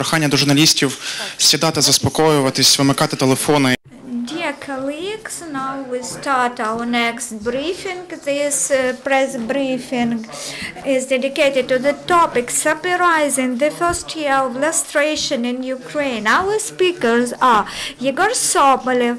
прохання до журналістів сідати, заспокоюватись, вимикати телефони. Dear colleagues, now we start our next briefing. This press briefing is dedicated to the topic summarizing the first year of lustration in Ukraine. Our speakers are Yehor Sobolev,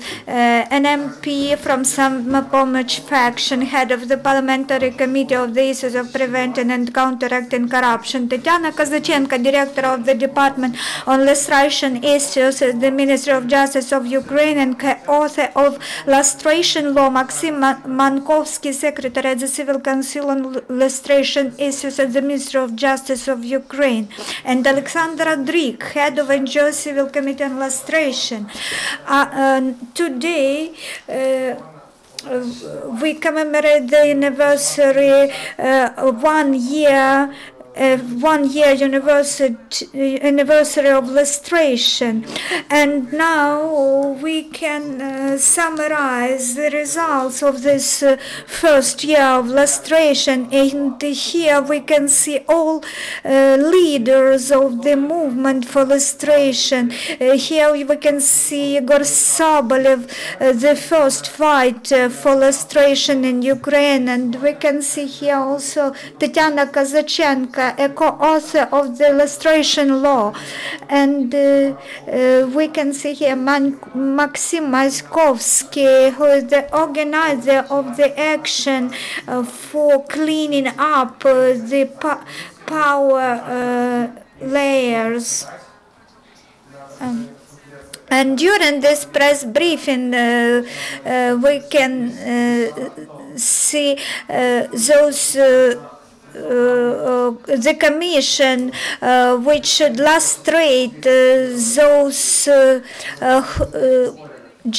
an MP from Samopomich faction, head of the Parliamentary Committee of the issues of preventing and counteracting corruption; Tetyana Kozachenko, director of the Department on Lustration Issues at the Ministry of Justice of Ukraine and author of Lustration Law; Maksym, Mankovskyi, secretary at the Civil Council on Lustration Issues at the Ministry of Justice of Ukraine; and Oleksandra Drik, head of NGO Civil Committee on Lustration. Today, we commemorate the anniversary, 1 year anniversary of lustration, and now we can summarize the results of this first year of lustration. And here we can see all leaders of the movement for lustration. Here we can see Yehor Sobolev, the first fight for lustration in Ukraine, and we can see here also Tetyana Kozachenko, a co-author of the lustration law, and we can see here Maksym, who is the organizer of the action for cleaning up the power layers. And during this press briefing, we can see those the commission which should lustrate those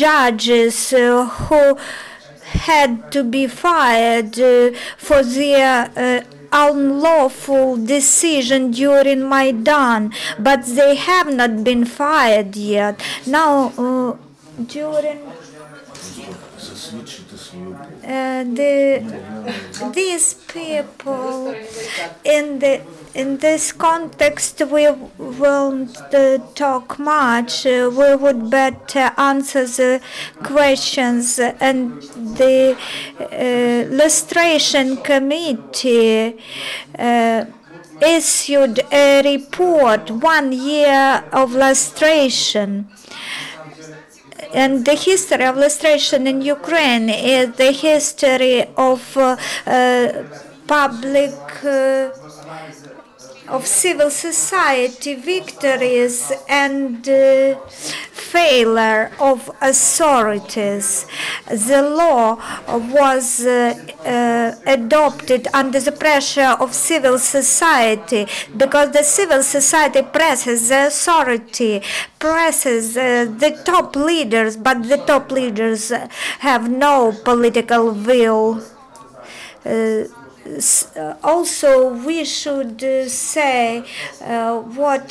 judges who had to be fired for their unlawful decision during Maidan, but they have not been fired yet. Now, during these people in this context we won't talk much. We would better answer the questions, and the Lustration Committee issued a report, 1 year of lustration. And the history of lustration in Ukraine is the history of of civil society victories and failure of authorities. The law was adopted under the pressure of civil society, because the civil society presses the authority, presses the top leaders, but the top leaders have no political will. Also, we should say what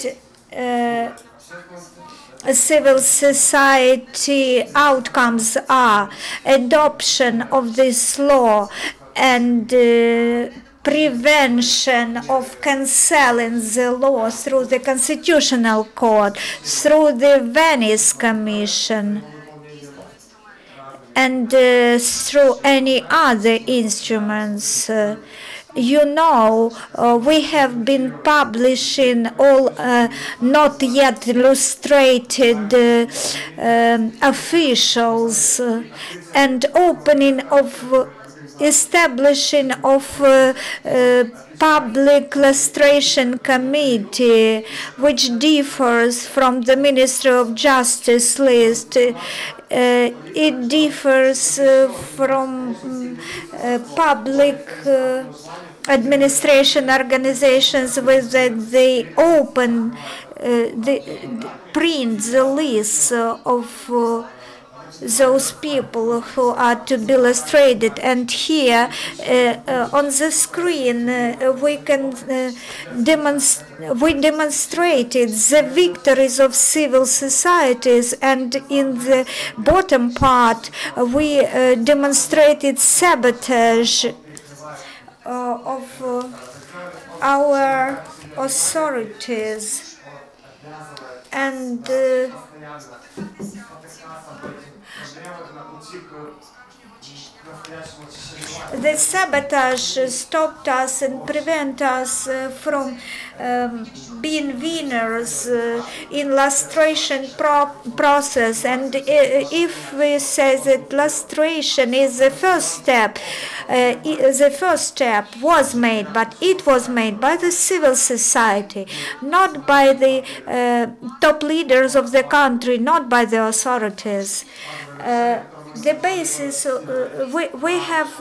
civil society outcomes are: adoption of this law and prevention of cancelling the law through the Constitutional Court, through the Venice Commission, and through any other instruments. You know, we have been publishing all not yet illustrated officials, and opening of establishing of public lustration committee, which differs from the Ministry of Justice list. It differs from public administration organizations with that they open, print the list of those people who are to be illustrated. And here on the screen we can demonstrated the victories of civil societies, and in the bottom part we demonstrated sabotage of our authorities. And the sabotage stopped us and prevent us from being winners in lustration process. And if we say that lustration is the first step was made, but it was made by the civil society, not by the top leaders of the country, not by the authorities. The basis, we have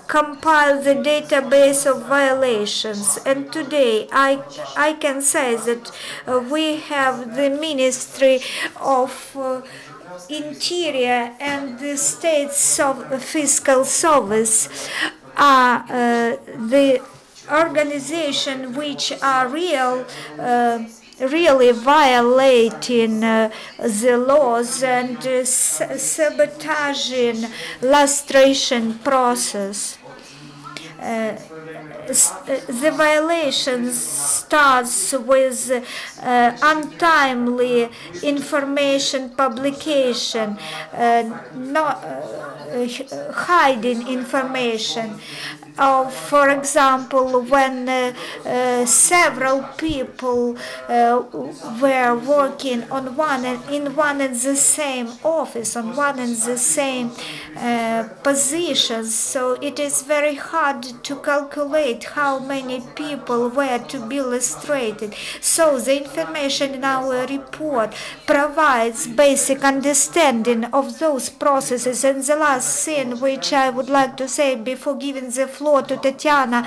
compiled the database of violations, and today I can say that we have the Ministry of Interior and the State's Fiscal Service are the organization which are really violating the laws and sabotaging lustration process. The violation starts with untimely information publication, not hiding information. For example, when several people were working on in one and the same office, on one and the same positions, so it is very hard to calculate how many people were to be illustrated. So the information in our report provides basic understanding of those processes. And the last thing which I would like to say before giving the floor to Tetyana,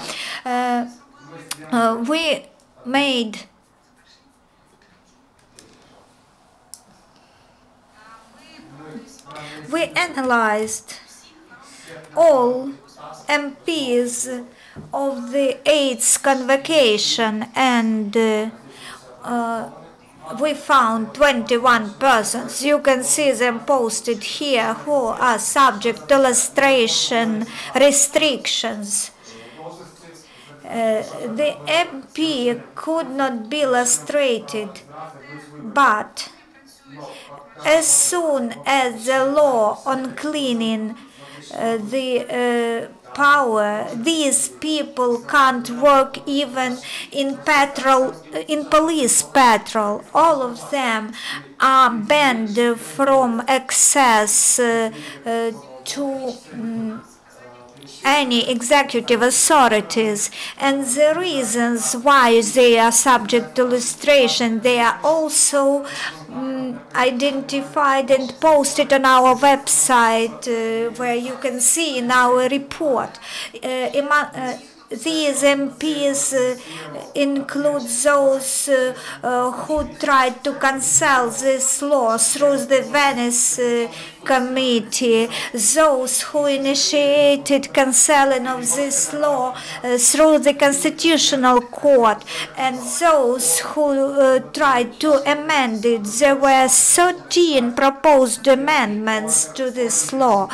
we analyzed all MPs of the 8th convocation, and we found 21 persons. You can see them posted here who are subject to lustration restrictions. The MP could not be lustrated, but as soon as the law on cleaning the power, these people can't work even in police patrol. All of them are banned from access to any executive authorities, and the reasons why they are subject to lustration, they are also identified and posted on our website, where you can see in our report. These MPs include those who tried to cancel this law through the Venice Committee, those who initiated cancelling of this law through the Constitutional Court, and those who tried to amend it. There were 13 proposed amendments to this law.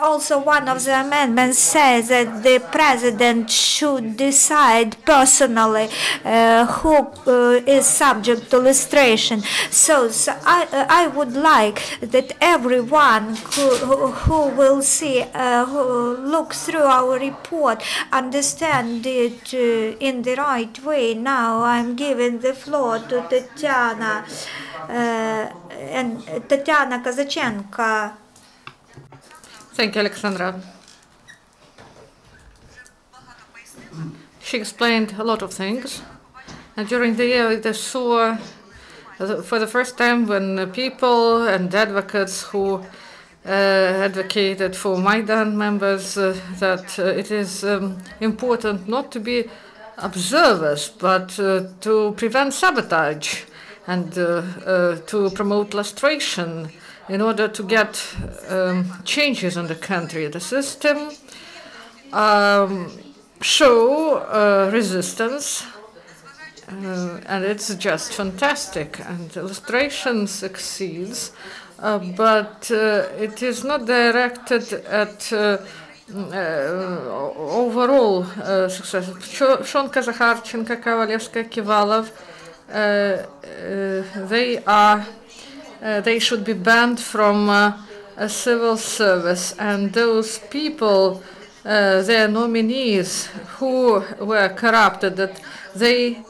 Also, one of the amendments says that the president should decide personally who is subject to lustration. So I would like that everyone who will see, who look through our report, understand it in the right way. Now I'm giving the floor to Tetyana and Tetyana Kozachenko. Thank you, Oleksandra. She explained a lot of things, and during the year they saw for the first time when people and advocates who advocated for Maidan members that it is important not to be observers, but to prevent sabotage and to promote lustration in order to get changes in the country. The system show resistance, and it's just fantastic. And illustration succeeds, but it is not directed at overall success. Kozachenko, Kovalevskaya, Kivalov they should be banned from a civil service, and those people, their nominees who were corrupted, that they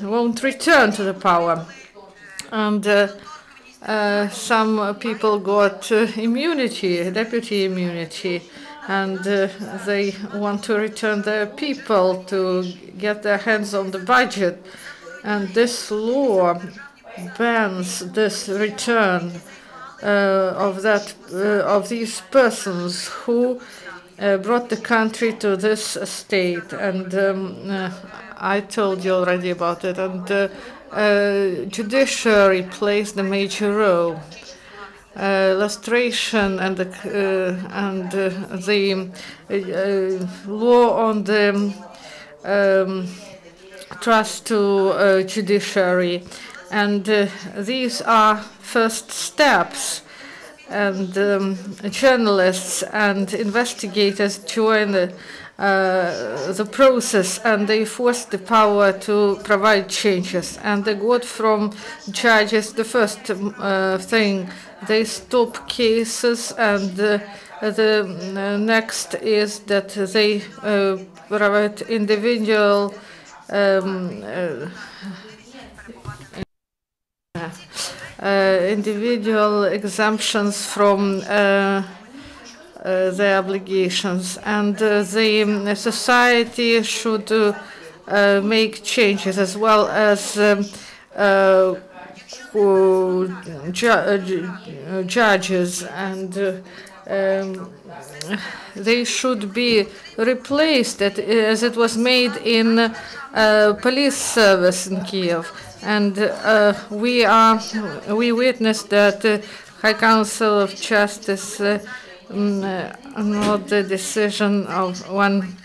won't return to the power. And some people got immunity, deputy immunity, and they want to return their people to get their hands on the budget. And this law bans this return of these persons who brought the country to this state. And I told you already about it. And judiciary plays the major role. Lustration and the law on the trust to judiciary, and these are first steps. And journalists and investigators join the process, and they force the power to provide changes. And they got from judges the first thing, they stop cases, and the next is that they provide individual individual exemptions from their obligations, and the society should make changes, as well as judges, and they should be replaced as it was made in police service in Kiev. And we witnessed that the High Council of Justice not the decision of one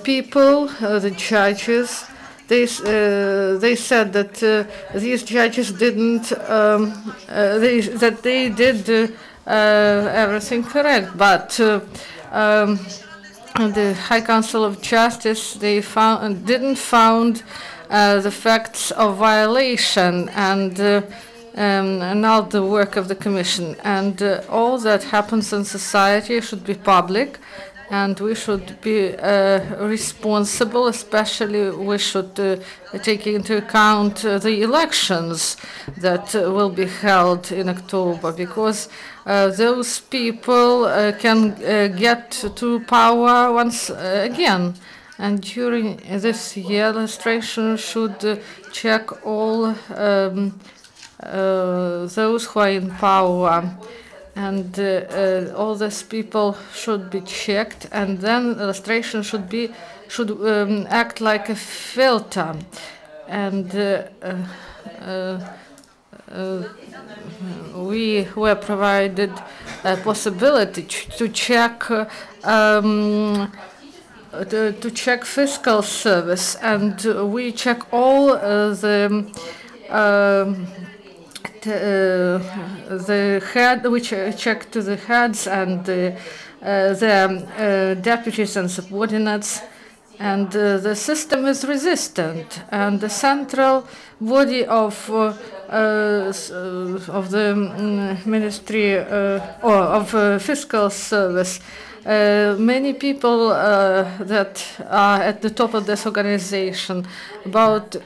people, the judges. They said that these judges didn't, that they did everything correct, but the High Council of Justice, they didn't found the facts of violation, and not the work of the Commission. And all that happens in society should be public, and we should be responsible. Especially, we should take into account the elections that will be held in October, because those people can get to power once again. And during this year, lustration should check all those who are in power, and all these people should be checked, and then lustration should act like a filter. And we were provided a possibility to check fiscal service, and we check all the head, which check to the heads and the deputies and subordinates, and the system is resistant. And the central body of the Ministry or of Fiscal Service, many people that are at the top of this organization, about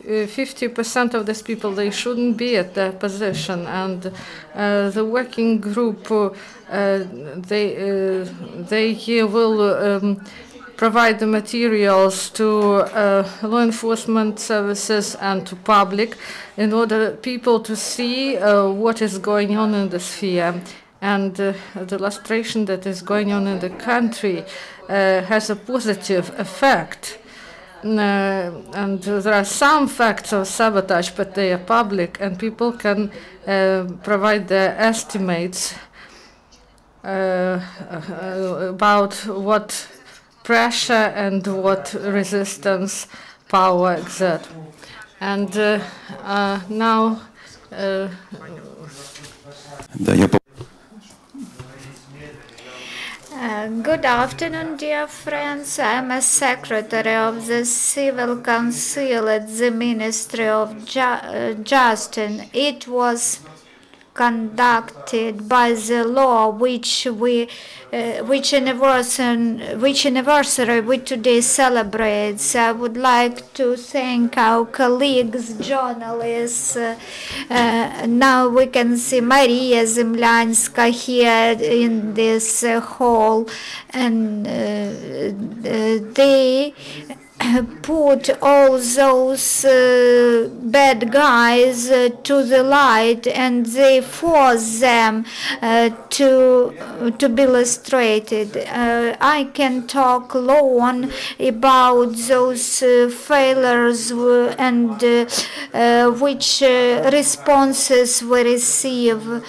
50% of these people, they shouldn't be at their position. And the working group, they will provide the materials to law enforcement services and to public, in order people to see what is going on in the sphere. And the lustration that is going on in the country has a positive effect. And there are some facts of sabotage, but they are public, and people can provide their estimates about what pressure and what resistance power exert. And now Good afternoon, dear friends. I'm a secretary of the Civil Council at the Ministry of Justice. It was conducted by the law which anniversary we today celebrate. I would like to thank our colleagues, journalists. Now we can see Maria Zemlyanska here in this hall, and they put all those bad guys to the light, and they force them to be illustrated. I can talk long about those failures and which responses we receive,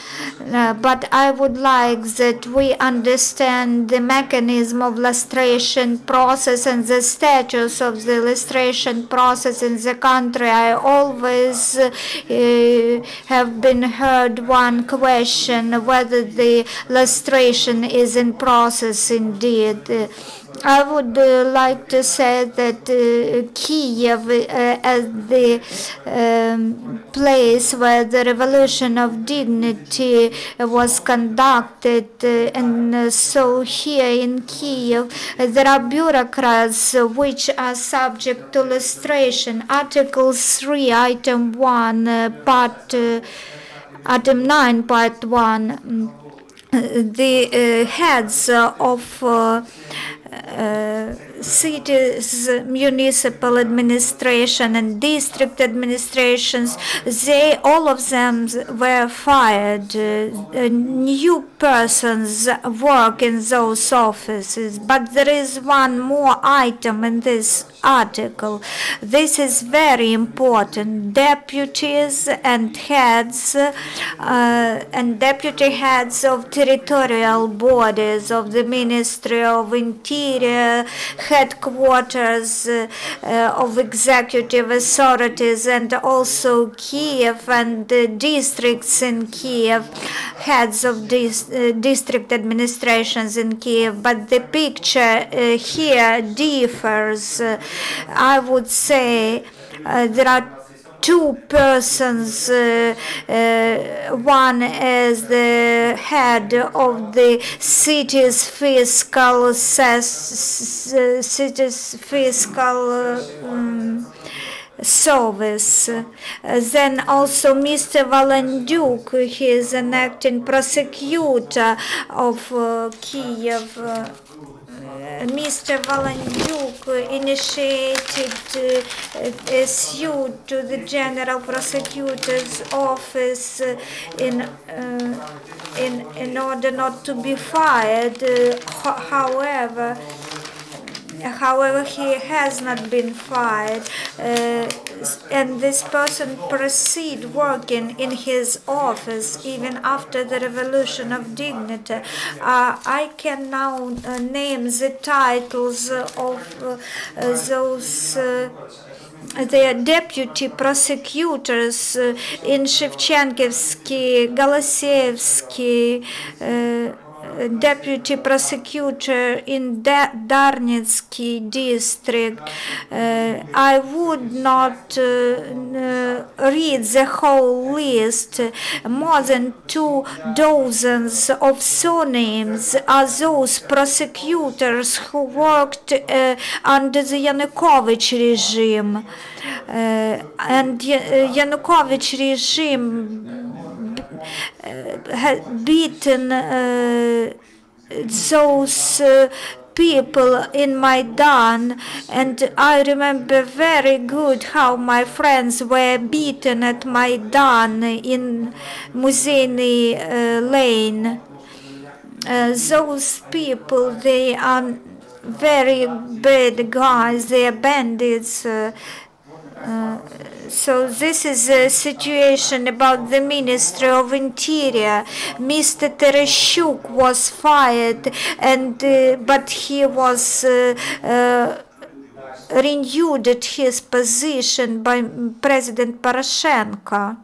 but I would like that we understand the mechanism of lustration process and the status of the illustration process in the country. I always have been heard one question, whether the illustration is in process indeed. I would like to say that Kiev, as the place where the Revolution of Dignity was conducted, and so here in Kiev there are bureaucrats which are subject to lustration. Article 3, Item 1, Item 9, Part 1. The heads of cities, municipal administration and district administrations, all of them were fired. New persons work in those offices, but there is one more item in this article. This is very important. Deputies and heads and deputy heads of territorial bodies of the Ministry of Interior, headquarters of executive authorities, and also Kiev and districts in Kiev, heads of district administrations in Kiev. But the picture here differs. I would say there are two persons. One is the head of the city's fiscal service. Then also Mr. Valendyuk, he is an acting prosecutor of Kiev. Mr. Valendyuk initiated a suit to the General Prosecutor's Office in order not to be fired. However, he has not been fired, and this person proceed working in his office even after the Revolution of Dignity. I can now name the titles of those the deputy prosecutors in Shevchenkivsky, Golosyevsky, deputy prosecutor in Darnitsky district. I would not read the whole list. More than 24 of surnames are those prosecutors who worked under the Yanukovych regime. And Yanukovych regime had beaten those people in Maidan, and I remember very good how my friends were beaten at Maidan in Muzeyny Lane. Those people, they are very bad guys, they are bandits. So this is a situation about the Ministry of Interior. Mr. Tereshchuk was fired, and but he was renewed at his position by President Poroshenko.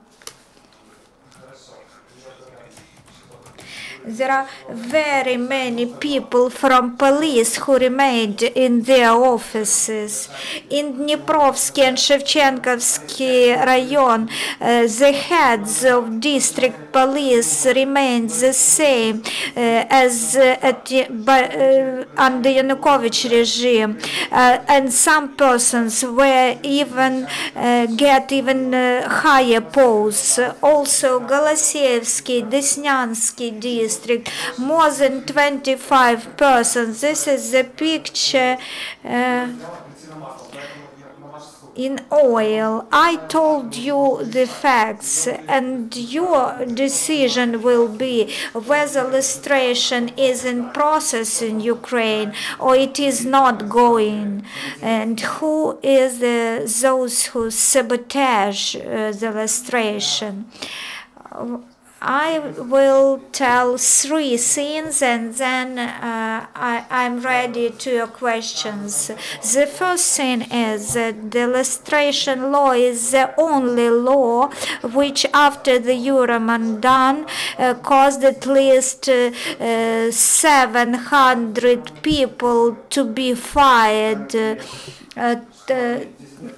There are very many people from police who remained in their offices. In Dniprovsky and Shevchenkovsky rayon, the heads of district police remained the same as under Yanukovych regime, and some persons were even get even higher posts. Also, Golosyevsky, Desnyansky district, more than 25 persons. This is the picture in oil. I told you the facts, and your decision will be whether lustration is in process in Ukraine or it is not going, and who is those who sabotage the lustration. I will tell 3 things, and then I'm ready to your questions. The first thing is that the lustration law is the only law which, after the Euromaidan, caused at least 700 people to be fired.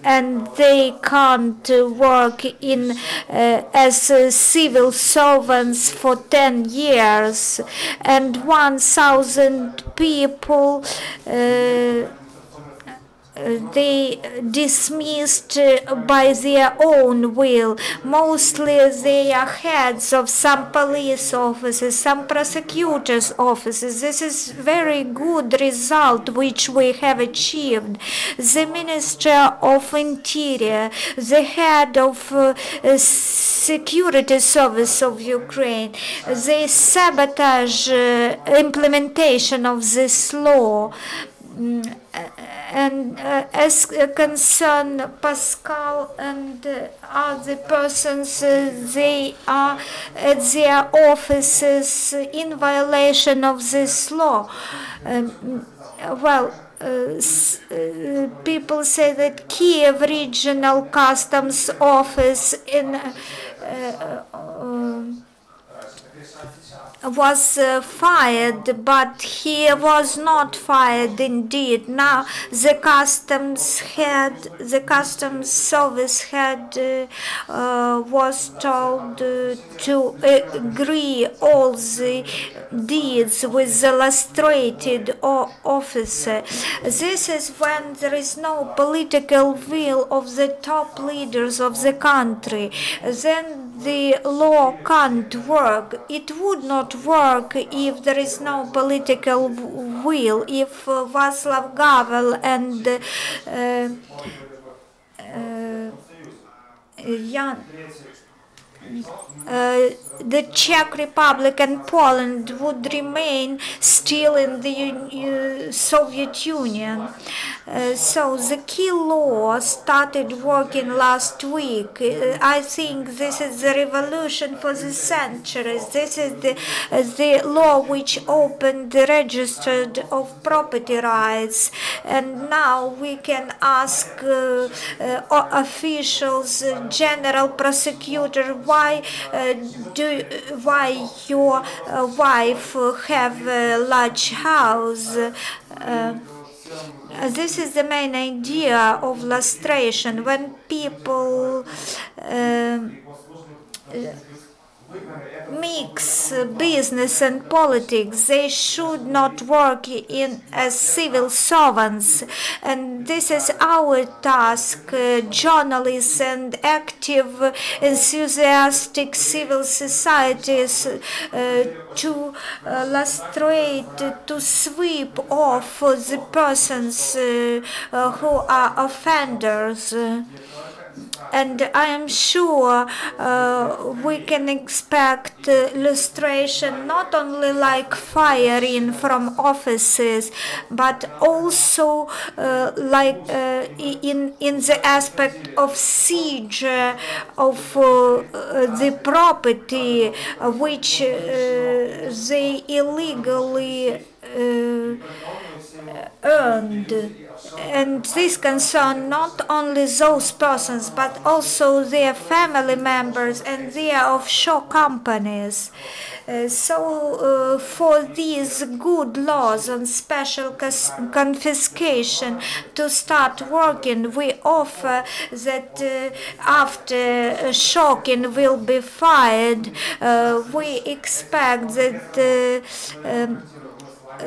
And they can't work in as civil servants for 10 years, and 1,000 people they dismissed by their own will. Mostly they are heads of some police offices, some prosecutors' offices. This is very good result which we have achieved. The Minister of Interior, the head of Security Service of Ukraine, they sabotage implementation of this law. And as concern Pascal and other persons, they are at their offices in violation of this law. People say that Kiev Regional Customs Office was fired, but he was not fired indeed. Now the customs service head was told to agree all the deeds with the lustrated officer. This is when there is no political will of the top leaders of the country. Then the law can't work. It would not work if there is no political will, if Václav Havel and the Czech Republic and Poland would remain still in the Soviet Union. So the key law started working last week. I think this is the revolution for the centuries. This is the law which opened the register of property rights. And now we can ask officials, general prosecutor, why your wife have a large house. This is the main idea of lustration. When people mix business and politics, they should not work in as civil servants, and this is our task, journalists and active enthusiastic civil societies, to lustrate, to sweep off the persons who are offenders. And I am sure we can expect lustration not only like firing from offices, but also like in the aspect of siege of the property which they illegally earned. And this concerns not only those persons, but also their family members and their offshore companies. For these good laws on special confiscation to start working, we offer that after shocking will be fired, we expect that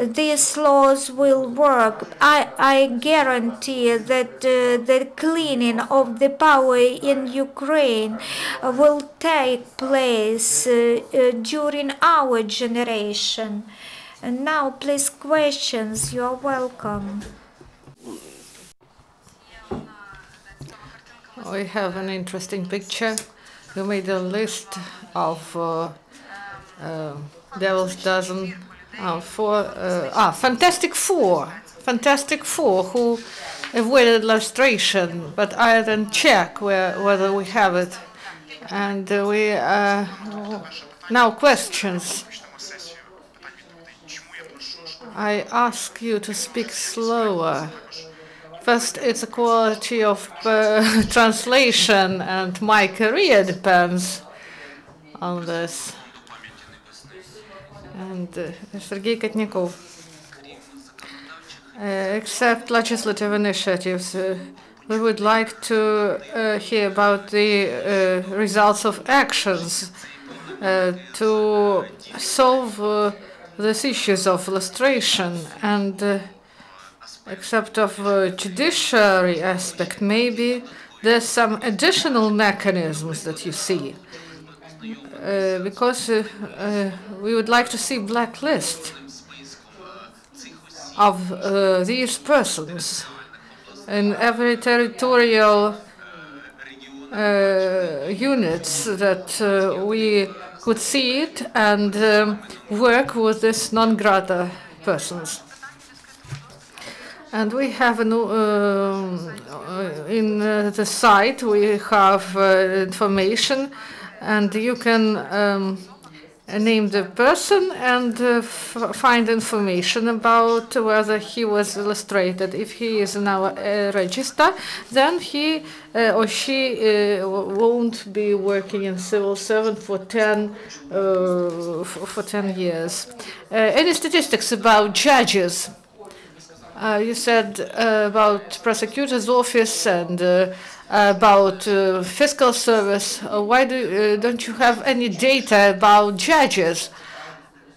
these laws will work. I guarantee that the cleaning of the power in Ukraine will take place during our generation. And now, please, questions. You are welcome. We have an interesting picture. You made a list of Devil's Dozen. Fantastic Four who avoided lustration, but I didn't check whether we have it. And we now questions. I ask you to speak slower. First, it's a quality of translation, and my career depends on this. And Sergei Kotnikov. Except legislative initiatives, we would like to hear about the results of actions to solve these issues of lustration, and except of judiciary aspect, maybe there's some additional mechanisms that you see. Because we would like to see blacklist of these persons in every territorial units that we could see it and work with these non grata persons. And we have in the site we have information. And you can name the person and find information about whether he was illustrated. If he is in our register, then he or she won't be working in civil servant for 10 years. Any statistics about judges? You said about prosecutor's office and about fiscal service. Why don't you have any data about judges?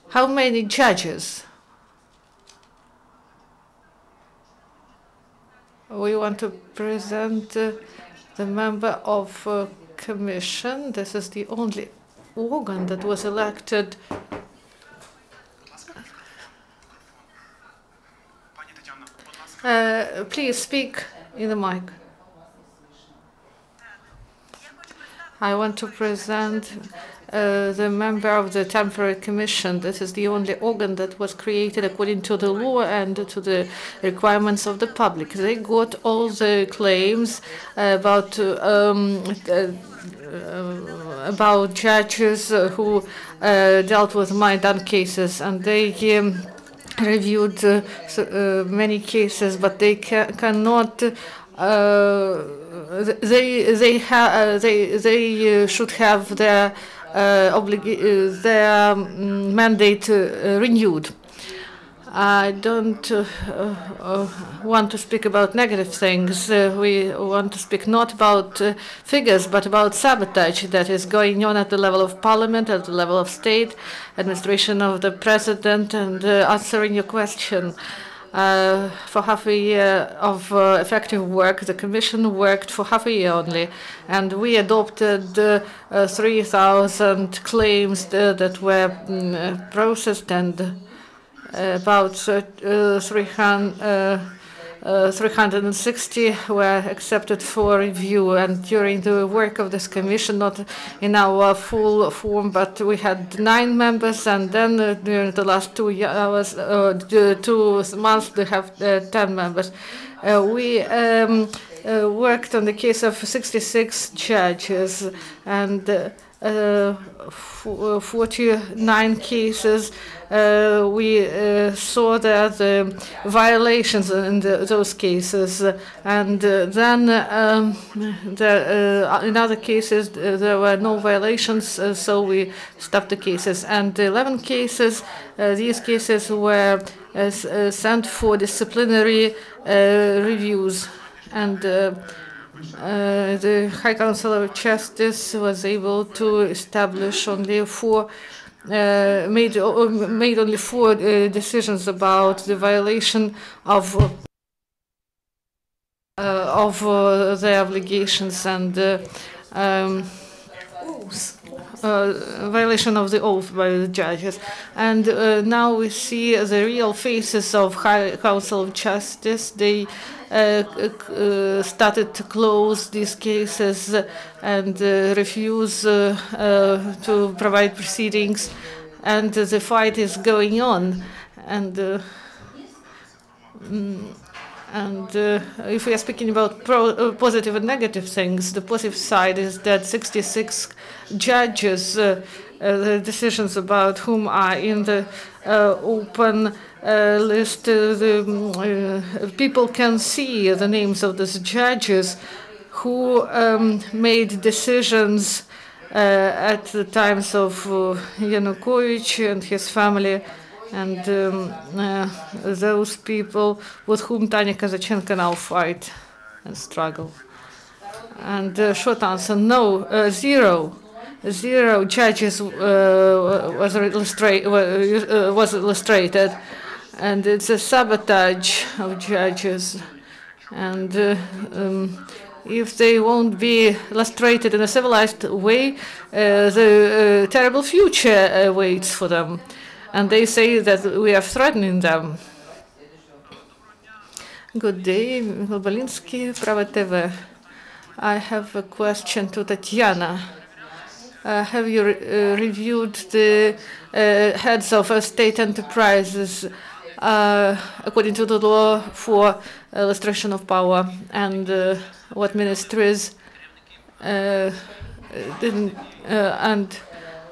How many judges? We want to present the member of commission. This is the only organ that was elected. Please speak in the mic. I want to present the member of the Temporary Commission. This is the only organ that was created according to the law and to the requirements of the public. They got all the claims about judges who dealt with Maidan cases, and they reviewed many cases, but they cannot. They should have their mandate renewed. I don't want to speak about negative things. We want to speak not about figures, but about sabotage that is going on at the level of parliament, at the level of state, administration of the president, and answering your question. For half a year of effective work, the Commission worked for half a year only, and we adopted 3,000 claims that were processed, and about 360 were accepted for review. And during the work of this commission, not in our full form, but we had 9 members, and then during the last 2 months we have 10 members. We worked on the case of 66 judges, and 49 cases, we saw that the violations in those cases, and then in other cases there were no violations, so we stopped the cases. And 11 cases, these cases were sent for disciplinary reviews, and the High Council of Justice was able to establish only made only 4 decisions about the violation of their obligations and violation of the oath by the judges. And now we see the real faces of High Council of Justice. They started to close these cases and refuse to provide proceedings, and the fight is going on. And if we are speaking about positive and negative things, the positive side is that 66 judges, the decisions about whom are in the open list, people can see the names of these judges who made decisions at the times of Yanukovych and his family, and those people with whom Tetyana Kozachenko now fight and struggle. And short answer, no, zero judges was illustrated, and it's a sabotage of judges. And if they won't be illustrated in a civilized way, the terrible future awaits for them. And they say that we are threatening them. Good day, Balinsky, Prava TV. I have a question to Tetyana. Have you reviewed the heads of state enterprises according to the law for lustration of power, and what ministries didn't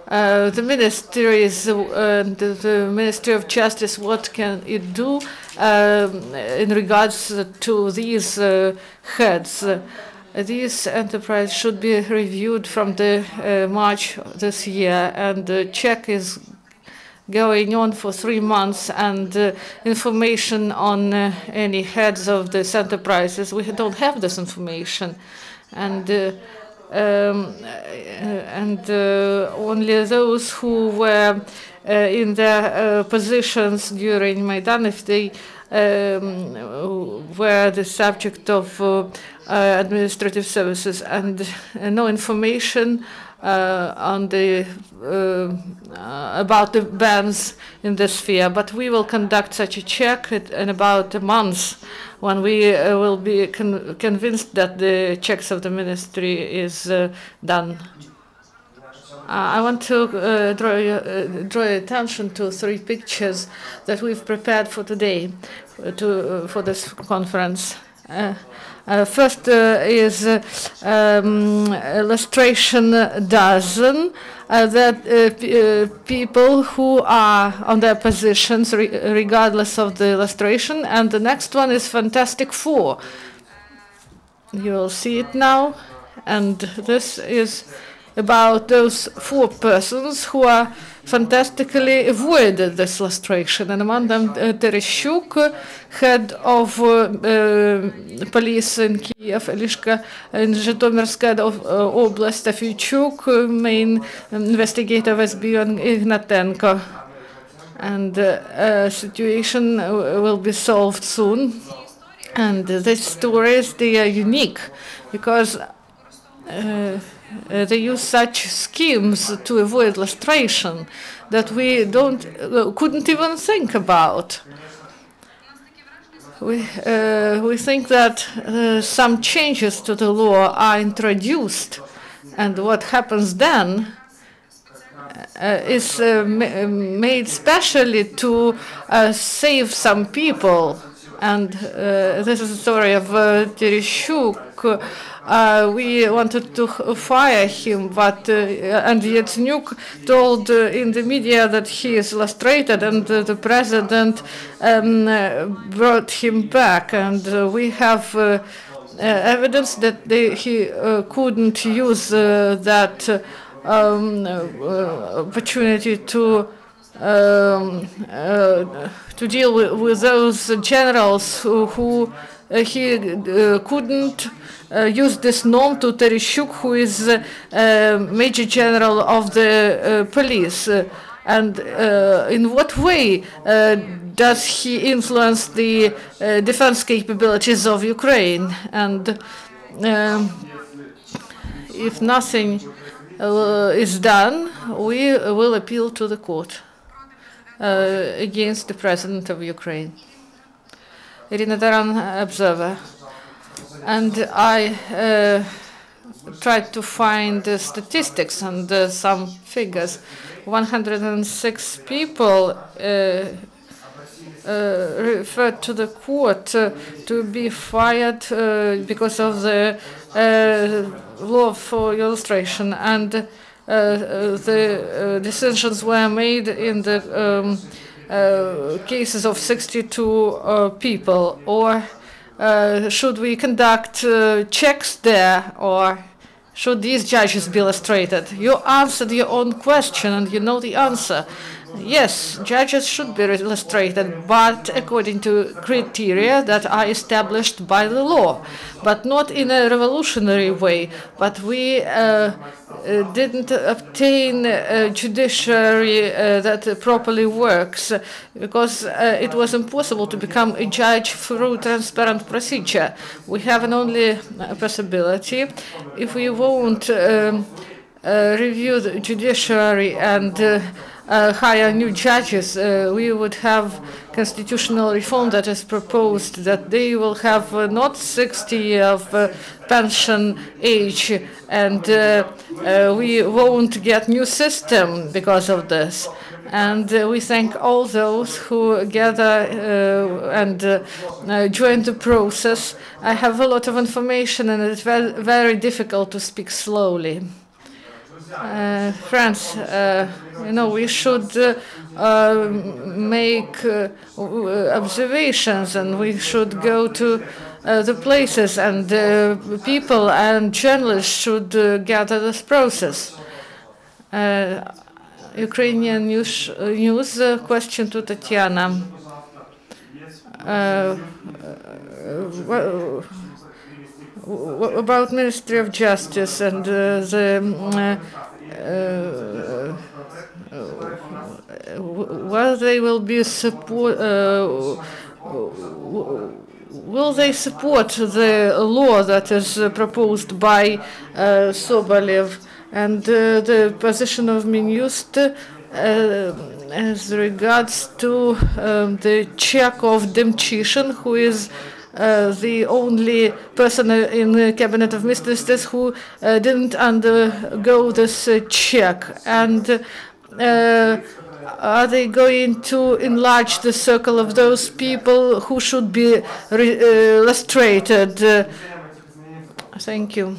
the ministries and the Ministry of Justice, what can it do in regards to these heads? These enterprises should be reviewed from the March this year, and the check is going on for 3 months, and information on any heads of these enterprises, we don't have this information, and only those who were in their positions during Maidan, if they were the subject of administrative services, and no information on the about the bans in this sphere. But we will conduct such a check in about a month, when we will be convinced that the checks of the ministry is done. I want to draw your attention to 3 pictures that we've prepared for today, for this conference. First is illustration dozen, that people who are on their positions regardless of the illustration, and the next one is Fantastic Four. You will see it now, and this is about those 4 persons who are fantastically avoided this illustration, and among them Tereshchuk, head of police in Kiev, Elishka in Zhytomyrska Oblast, Tafychuk, main investigator of SBU, and Ignatenko. And situation will be solved soon. And these stories, they are unique because they use such schemes to avoid lustration that we couldn't even think about. We think that some changes to the law are introduced, and what happens then is made specially to save some people And this is the story of Tereshchuk. We wanted to fire him, but and Yatsenyuk told in the media that he is lustrated, and the president brought him back. And we have evidence that he couldn't use that opportunity to deal with those generals who he couldn't use this norm to Tereshchuk, who is Major General of the police. And in what way does he influence the defense capabilities of Ukraine? And if nothing is done, we will appeal to the court against the president of Ukraine. Irina Taran, Observer. And I tried to find the statistics and some figures. 106 people referred to the court to be fired because of the law for illustration, and the decisions were made in the cases of 62 people. Or should we conduct checks there, or should these judges be illustrated? You answered your own question, and you know the answer. Yes, judges should be illustrated, but according to criteria that are established by the law, but not in a revolutionary way. But we didn't obtain a judiciary that properly works, because it was impossible to become a judge through transparent procedure. We have an only possibility. If we won't review the judiciary and hire new judges, we would have constitutional reform that is proposed, that they will have not 60 years of pension age, and we won't get new system because of this. And we thank all those who gather and join the process. I have a lot of information, and it's very, very difficult to speak slowly. Friends, you know, we should make observations, and we should go to the places, and people and journalists should gather this process. Ukrainian news question to Tetyana. About Ministry of Justice and whether they will be will they support the law that is proposed by Sobolev, and the position of Minjust as regards to the Czech of Demchishin, who is the only person in the cabinet of ministers who didn't undergo this check. And are they going to enlarge the circle of those people who should be illustrated? Thank you.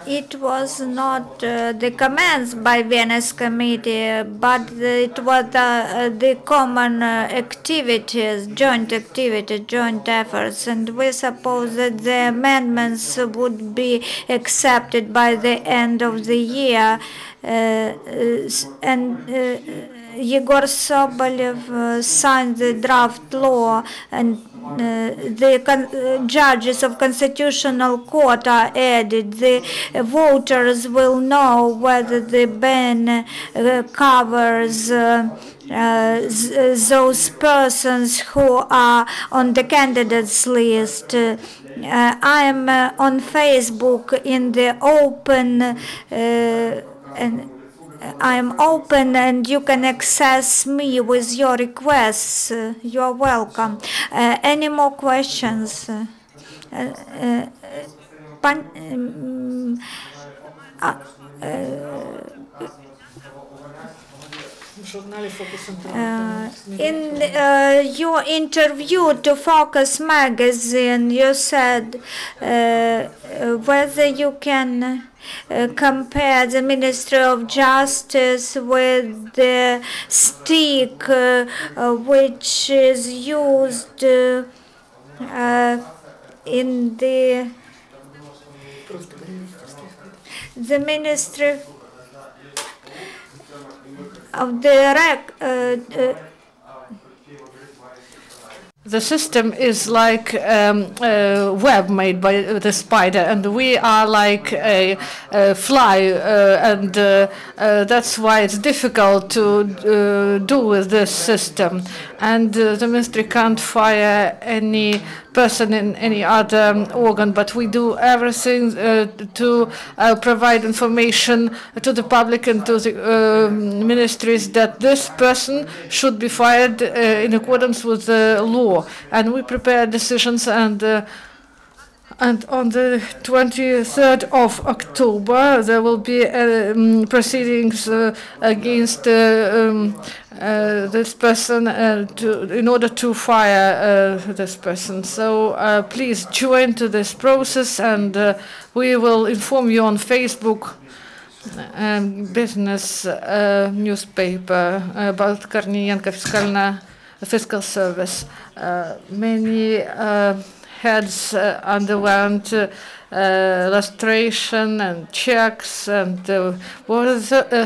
It was not the comments by Venice Committee, but it was the common activities, joint activities, joint efforts, and we suppose that the amendments would be accepted by the end of the year. Yehor Sobolev signed the draft law, and the judges of Constitutional Court are added. The voters will know whether the ban covers those persons who are on the candidates list. I am on Facebook in the open and I am open, and you can access me with your requests. You are welcome. Any more questions? In your interview to Focus magazine, you said whether you can compare the Ministry of Justice with the stick which is used in the Ministry of the The system is like a web made by the spider, and we are like a fly, and that's why it's difficult to do with this system. And the ministry can't fire any person in any other organ, but we do everything to provide information to the public and to the ministries that this person should be fired in accordance with the law. And we prepare decisions, and on the 23rd of October there will be proceedings against this person in order to fire this person. So please join to this process, and we will inform you on Facebook business newspaper about Korniyenko Fiscal Service. Many heads underwent lustration and checks, and a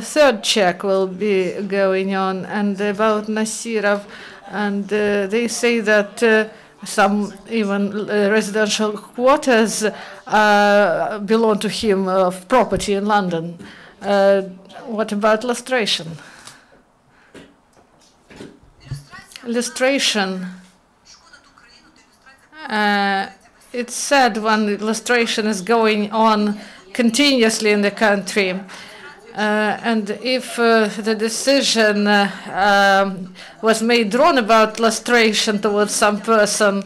third check will be going on. And about Nasirov, and they say that some even residential quarters belong to him of property in London. What about lustration? Lustration. It's sad when illustration is going on continuously in the country. And if the decision was made wrong about lustration towards some person,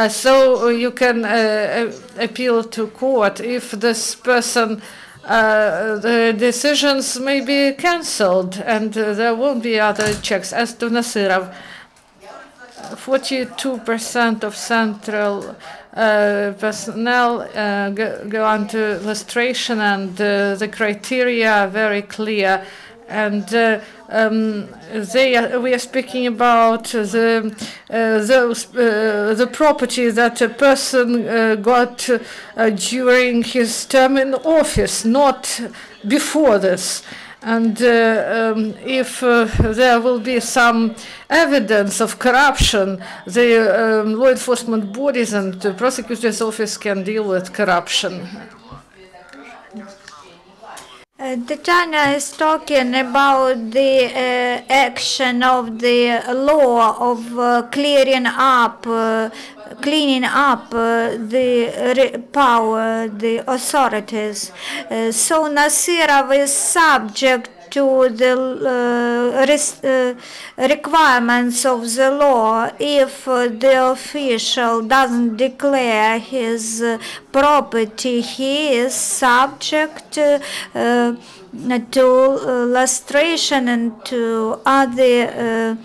so you can appeal to court. If this person, the decisions may be cancelled, and there won't be other checks. As to Nasirov, 42% of central personnel go on to lustration, and the criteria are very clear. And we are speaking about the property that a person got during his term in office, not before this. And if there will be some evidence of corruption, the law enforcement bodies and the prosecutor's office can deal with corruption. Tetyana is talking about the action of the law of cleaning up the power, the authorities. So Nasirov is subject to the requirements of the law. If the official doesn't declare his property, he is subject to lustration and to other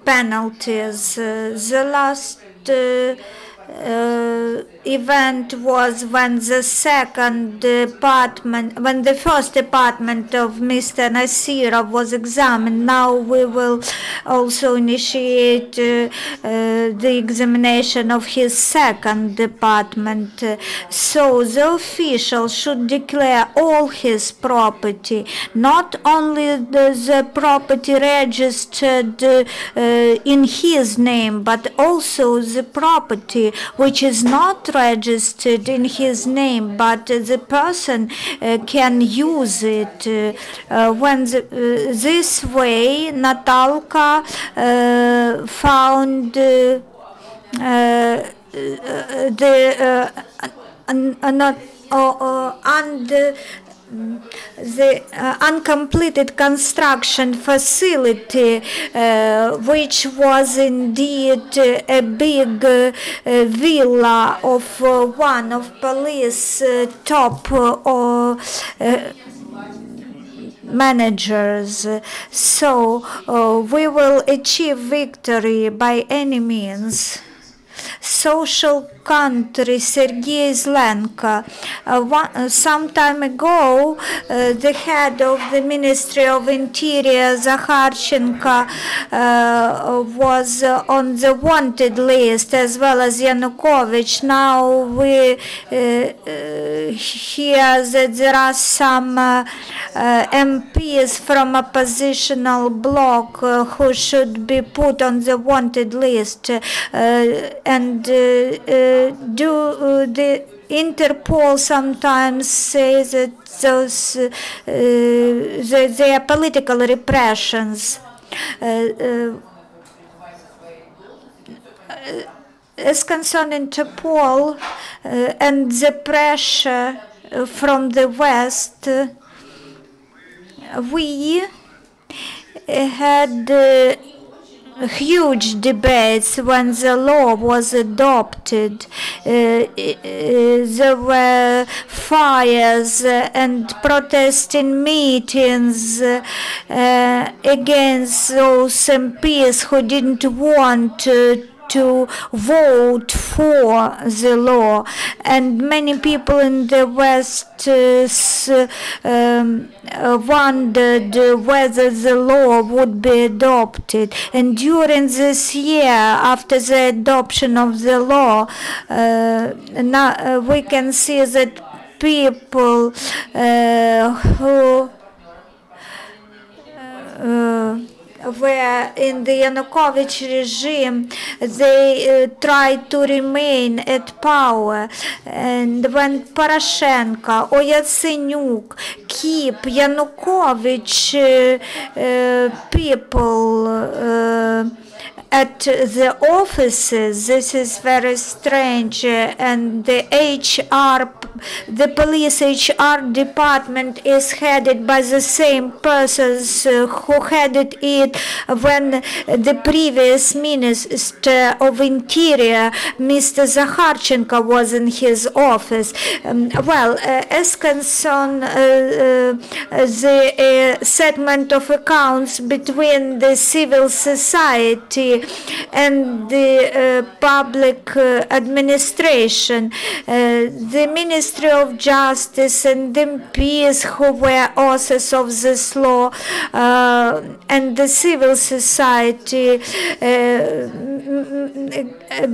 penalties. The last event was when the first apartment of Mr. Nasirov was examined. Now we will also initiate the examination of his second apartment. So the official should declare all his property, not only the property registered in his name, but also the property which is not registered in his name, but the person can use it. This way, Natalka found the uncompleted construction facility, which was indeed a big villa of one of police top managers. So we will achieve victory by any means. Social country, Sergei Zlenko. Some time ago, the head of the Ministry of Interior, Zakharchenko, was on the wanted list, as well as Yanukovych. Now we hear that there are some MPs from oppositional bloc who should be put on the wanted list, and the Interpol sometimes says that those they are political repressions. As concerned Interpol and the pressure from the West, we had huge debates when the law was adopted. There were fires and protesting meetings against those MPs who didn't want to vote for the law, and many people in the West wondered whether the law would be adopted. And during this year, after the adoption of the law, now we can see that people who where in the Yanukovych regime they tried to remain at power, and when Poroshenko or Yatsenyuk keep Yanukovych people at the offices, this is very strange, and the police HR department is headed by the same persons who headed it when the previous Minister of Interior, Mr. Zakharchenko, was in his office. As concerned the settlement of accounts between the civil society and the public administration, the Ministry of Justice and MPs who were authors of this law, and the civil society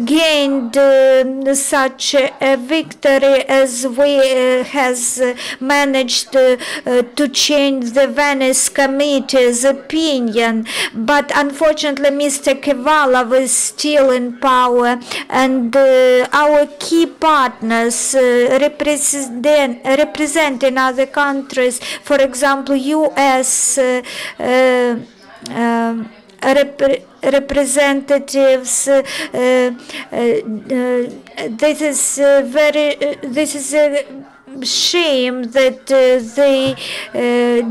gained such a victory as we has managed to change the Venice Committee's opinion. But unfortunately, Mr. Kevalov is still in power, and our key partners representing other countries, for example, U.S. representatives, this is a shame that they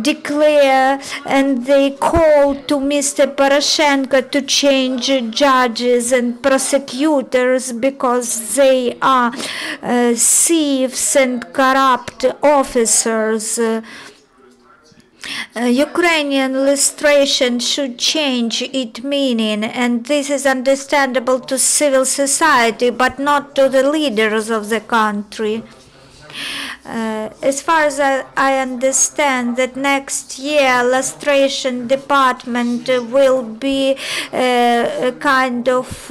declare and they call to Mr. Poroshenko to change judges and prosecutors because they are thieves and corrupt officers. Ukrainian lustration should change its meaning, and this is understandable to civil society, but not to the leaders of the country. As far as I understand, that next year lustration department will be a kind of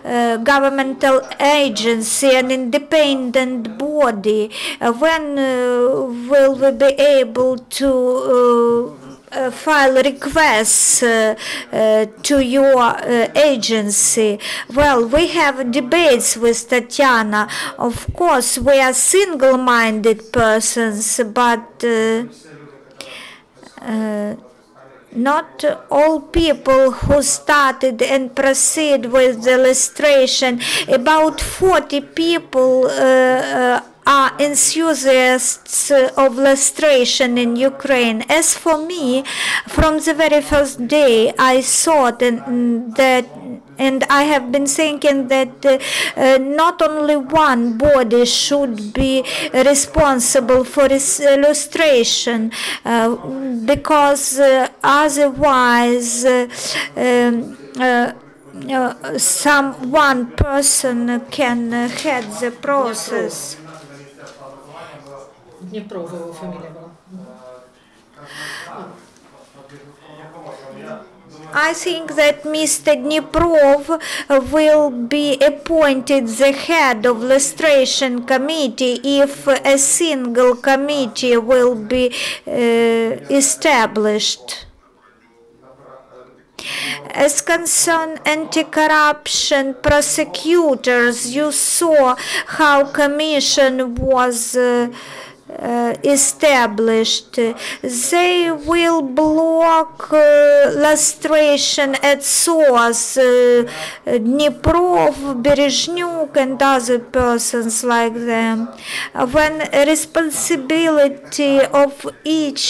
governmental agency, an independent body. When will we be able to file requests to your agency? Well, we have debates with Tetyana. Of course, we are single-minded persons, but not all people who started and proceed with the lustration. About 40 people are enthusiasts of lustration in Ukraine. As for me, from the very first day, I thought that, and I have been thinking that not only one body should be responsible for its illustration, because otherwise one person can head the process. I think that Mr. Dniprov will be appointed the head of lustration committee if a single committee will be established. As concern anti-corruption prosecutors, you saw how commission was established. They will block lustration at source. Dniprov, Berezhnyuk and other persons like them. When responsibility of each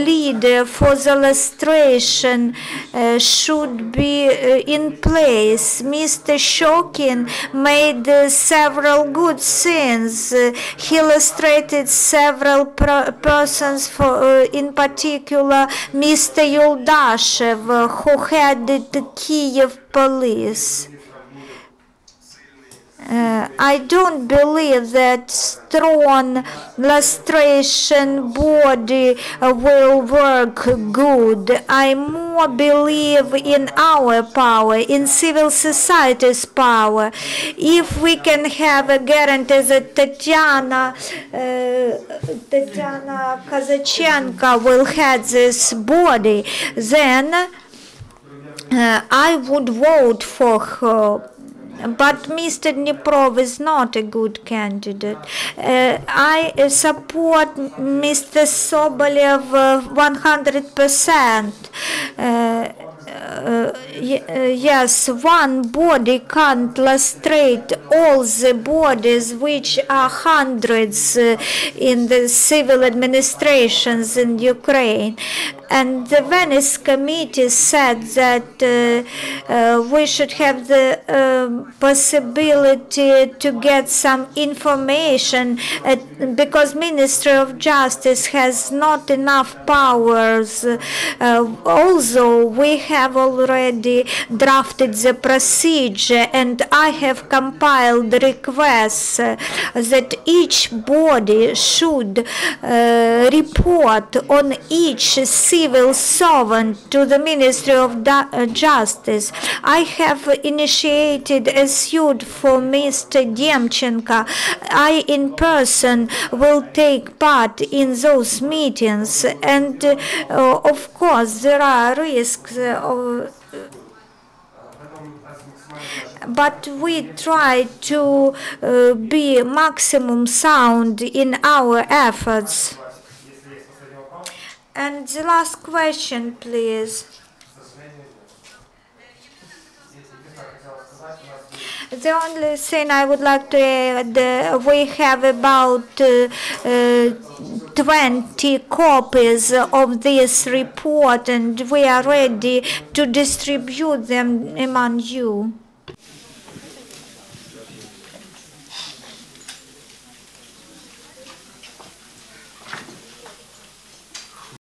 leader for the lustration should be in place. Mr. Shokin made several good things. He illustrated several persons, in particular Mr. Yuldashev, who headed the Kiev police. I don't believe that strong lustration body will work good. I more believe in our power, in civil society's power. If we can have a guarantee that Tetyana Kozachenko will head this body, then I would vote for her. But Mr. Dniprov is not a good candidate. I support Mr. Sobolev 100%. Yes, one body can't lustrate all the bodies, which are hundreds in the civil administrations in Ukraine. And the Venice Committee said that we should have the possibility to get some information because Ministry of Justice has not enough powers. Although we have already drafted the procedure and I have compiled requests that each body should report on each civil servant to the Ministry of Justice. I have initiated a suit for Mr. Demchenko. I in person will take part in those meetings, and of course there are risks but we try to be maximum sound in our efforts. And the last question, please. The only thing I would like to add, we have about 20 copies of this report and we are ready to distribute them among you.